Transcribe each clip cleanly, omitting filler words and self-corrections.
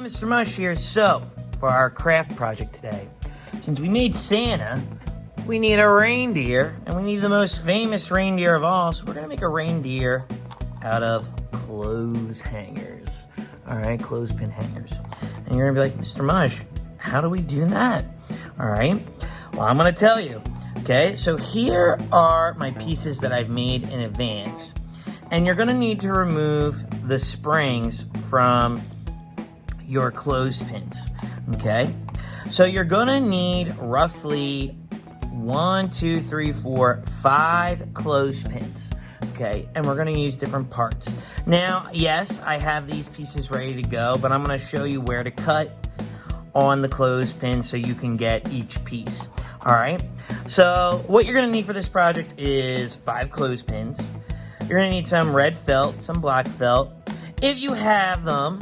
Mr. Mush here. So, for our craft project today, since we made Santa, we need a reindeer, and we need the most famous reindeer of all, so we're going to make a reindeer out of clothes hangers. Alright, clothespin hangers. And you're going to be like, Mr. Mush, how do we do that? Alright, well, I'm going to tell you. Okay, so here are my pieces that I've made in advance. And you're going to need to remove the springs from your clothespins, okay? So you're going to need roughly 5 clothespins, okay? And we're going to use different parts. Now, yes, I have these pieces ready to go, but I'm going to show you where to cut on the clothespin so you can get each piece, all right? So what you're going to need for this project is 5 clothespins. You're going to need some red felt, some black felt. If you have them,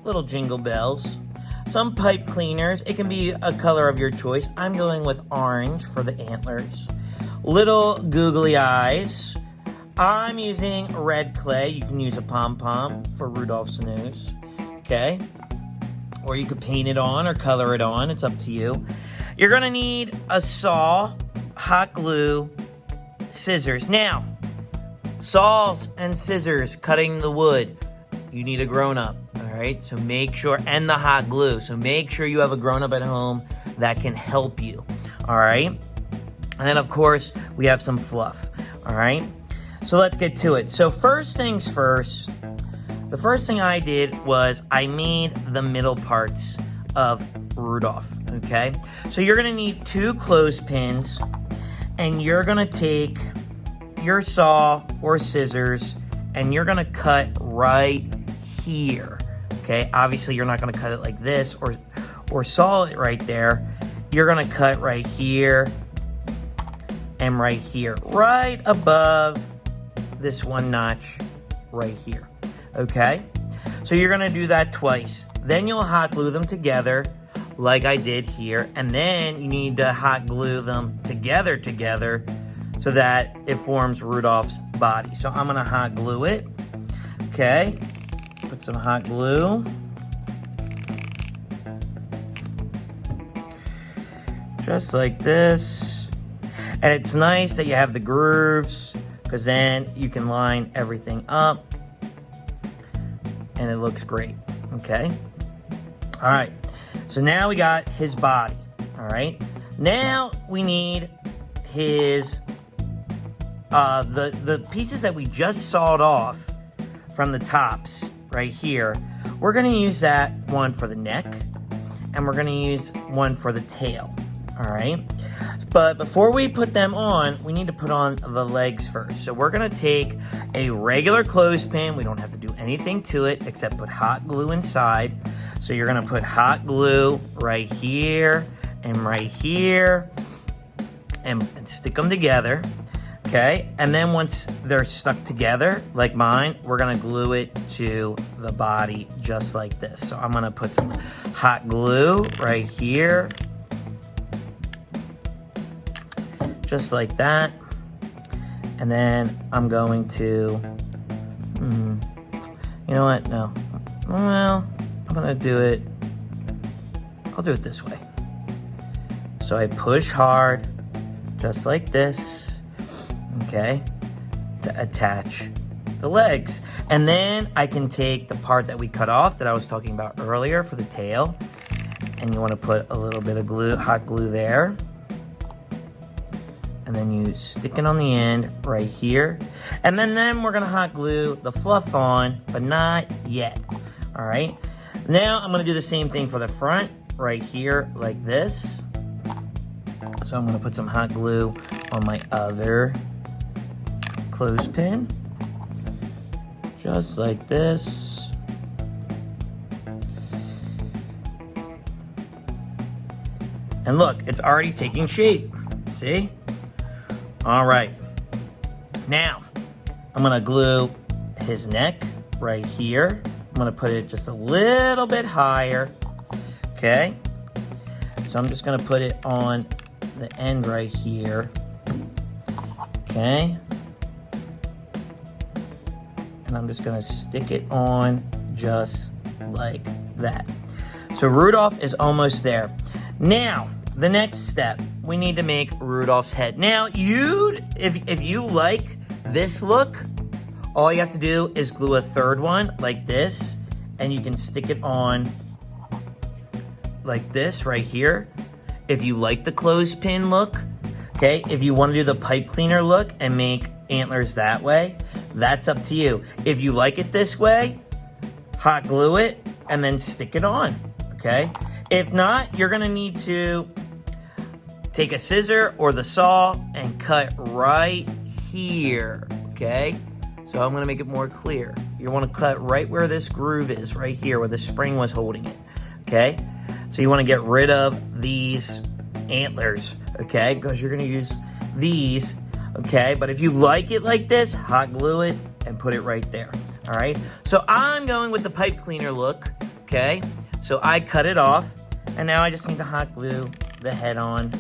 little jingle bells, some pipe cleaners. It can be a color of your choice. I'm going with orange for the antlers. Little googly eyes. I'm using red clay. You can use a pom-pom for Rudolph's nose. Okay? Or you could paint it on or color it on. It's up to you. You're going to need a saw, hot glue, scissors. Now, saws and scissors cutting the wood. You need a grown-up. Alright, so make sure, and the hot glue, so make sure you have a grown-up at home that can help you, alright? And then, of course, we have some fluff, alright? So let's get to it. So first things first, the first thing I did was I made the middle parts of Rudolph, okay? So you're going to need 2 clothespins, and you're going to take your saw or scissors, and you're going to cut right here. Okay, obviously you're not going to cut it like this or saw it right there. You're going to cut right here and right here, right above this one notch right here. Okay, so you're going to do that twice. Then you'll hot glue them together like I did here, and then you need to hot glue them together so that it forms Rudolph's body. So I'm going to hot glue it. Okay. Put some hot glue. Just like this. And it's nice that you have the grooves, because then you can line everything up. And it looks great. Okay? Alright. So now we got his body. Alright? Now we need his the pieces that we just sawed off from the tops right here. We're going to use that one for the neck, and we're going to use one for the tail. All right, but before we put them on, we need to put on the legs first. So we're going to take a regular clothespin. We don't have to do anything to it except put hot glue inside. So you're going to put hot glue right here and right here and stick them together. Okay, and then once they're stuck together, like mine, we're going to glue it to the body just like this. So I'm going to put some hot glue right here, just like that. And then I'm going to, you know what, no. Well, I'm going to do it, I'll do it this way. So I push hard, just like this. Okay, to attach the legs. And then I can take the part that we cut off that I was talking about earlier for the tail, and you want to put a little bit of glue, hot glue there, and then you stick it on the end right here, and then we're going to hot glue the fluff on, but not yet. All right, now I'm going to do the same thing for the front right here like this. So I'm going to put some hot glue on my other clothespin, just like this. And look, it's already taking shape. See? All right. Now, I'm going to glue his neck right here. I'm going to put it just a little bit higher. Okay? So I'm just going to put it on the end right here. Okay? And I'm just going to stick it on just like that. So Rudolph is almost there. Now, the next step, we need to make Rudolph's head. Now, if you like this look, all you have to do is glue a third one like this, and you can stick it on like this right here. If you like the clothespin look, okay? If you want to do the pipe cleaner look and make antlers that way, that's up to you. If you like it this way, hot glue it and then stick it on, okay? If not, you're gonna need to take a scissor or the saw and cut right here, okay? So I'm gonna make it more clear. You wanna cut right where this groove is, right here where the spring was holding it, okay? So you wanna get rid of these antlers, okay? Because you're gonna use these, okay? But if you like it like this, hot glue it and put it right there, all right? So I'm going with the pipe cleaner look, okay? So I cut it off, and now I just need to hot glue the head on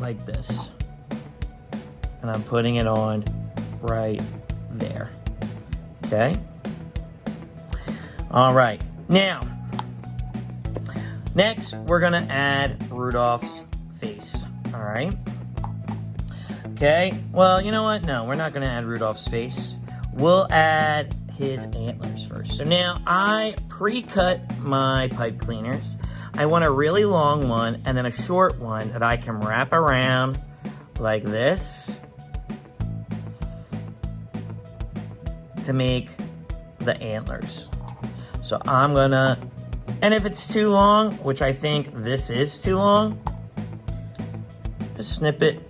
like this. And I'm putting it on right there, okay? All right, now, next we're gonna add Rudolph's face, all right? Okay, well, you know what? No, we're not gonna add Rudolph's face. We'll add his antlers first. So now I pre-cut my pipe cleaners. I want a really long one and then a short one that I can wrap around like this to make the antlers. So I'm gonna, and if it's too long, which I think this is too long, just snip it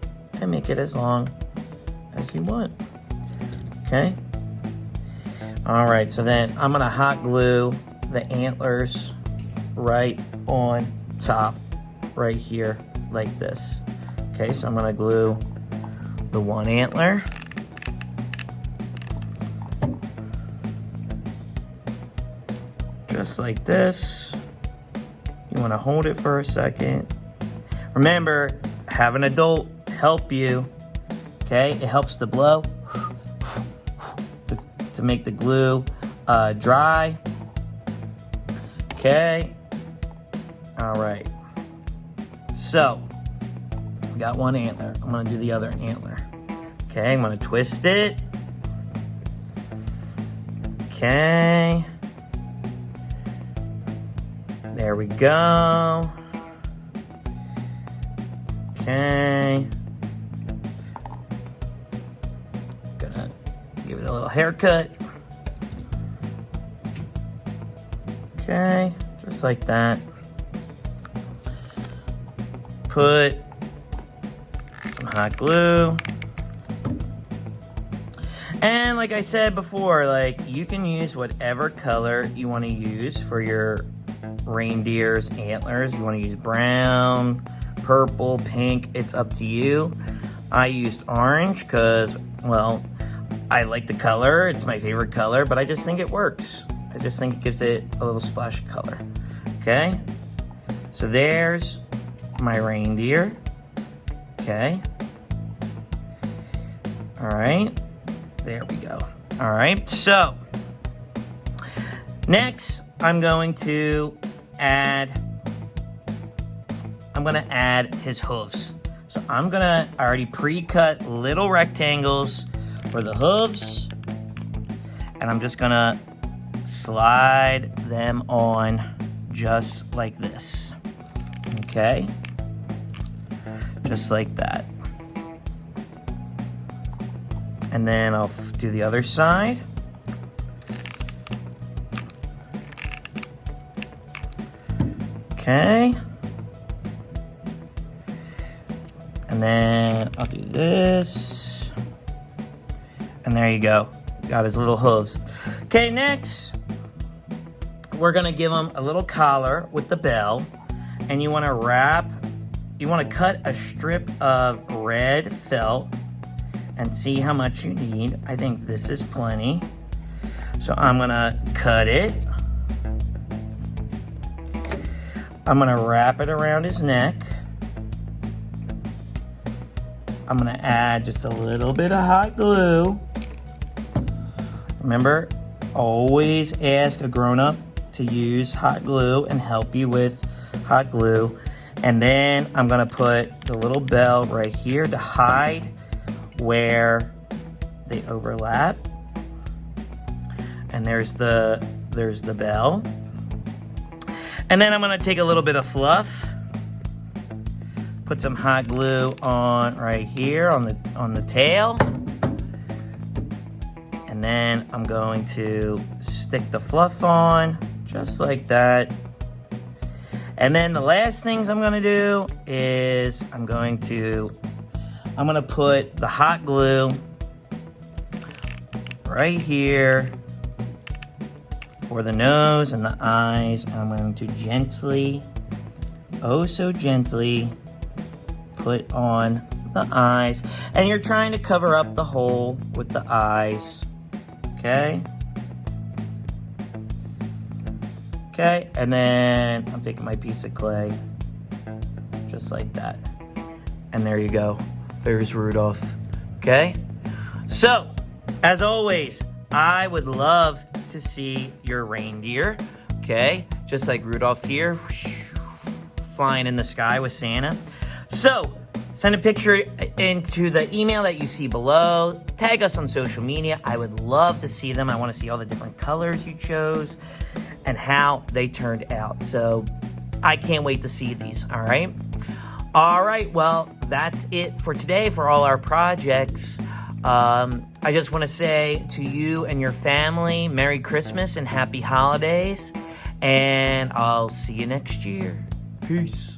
and make it as long as you want, okay? All right, so then I'm gonna hot glue the antlers right on top, right here, like this. Okay, so I'm gonna glue the one antler. Just like this. You wanna hold it for a second. Remember, have an adult help you, okay? It helps to blow to make the glue dry. Okay, all right. So, we got one antler. I'm gonna do the other antler. Okay, I'm gonna twist it. Okay. There we go. Okay. Gonna give it a little haircut. Okay, just like that. Put some hot glue. And like I said before, like you can use whatever color you want to use for your reindeer's antlers. You want to use brown, purple, pink, it's up to you. I used orange because, well, I like the color. It's my favorite color, but I just think it works. I just think it gives it a little splash of color. Okay? So there's my reindeer. Okay? All right. There we go. All right. So next, I'm going to add his hooves. So I already pre-cut little rectangles for the hooves, and I'm just gonna slide them on just like this. Okay? Just like that. And then I'll do the other side. Okay. And then I'll do this. And there you go. Got his little hooves. Okay, next, we're gonna give him a little collar with the bell. And you wanna cut a strip of red felt and see how much you need. I think this is plenty. So I'm gonna cut it. I'm gonna wrap it around his neck. I'm gonna add just a little bit of hot glue. Remember, always ask a grown-up to use hot glue and help you with hot glue. And then I'm gonna put the little bell right here to hide where they overlap. And there's the bell. And then I'm gonna take a little bit of fluff, put some hot glue on right here on the tail. And then I'm going to stick the fluff on just like that. And then the last things I'm gonna do is I'm gonna put the hot glue right here for the nose and the eyes. And I'm going to gently, oh so gently, put on the eyes. And you're trying to cover up the hole with the eyes, okay? Okay, and then I'm taking my piece of clay, just like that. And there you go. There's Rudolph, okay? So, as always, I would love to see your reindeer, okay? Just like Rudolph here, flying in the sky with Santa. So, send a picture into the email that you see below. Tag us on social media. I would love to see them. I want to see all the different colors you chose and how they turned out. So I can't wait to see these, all right? All right, well, that's it for today for all our projects. I just want to say to you and your family, Merry Christmas and Happy Holidays. And I'll see you next year. Peace.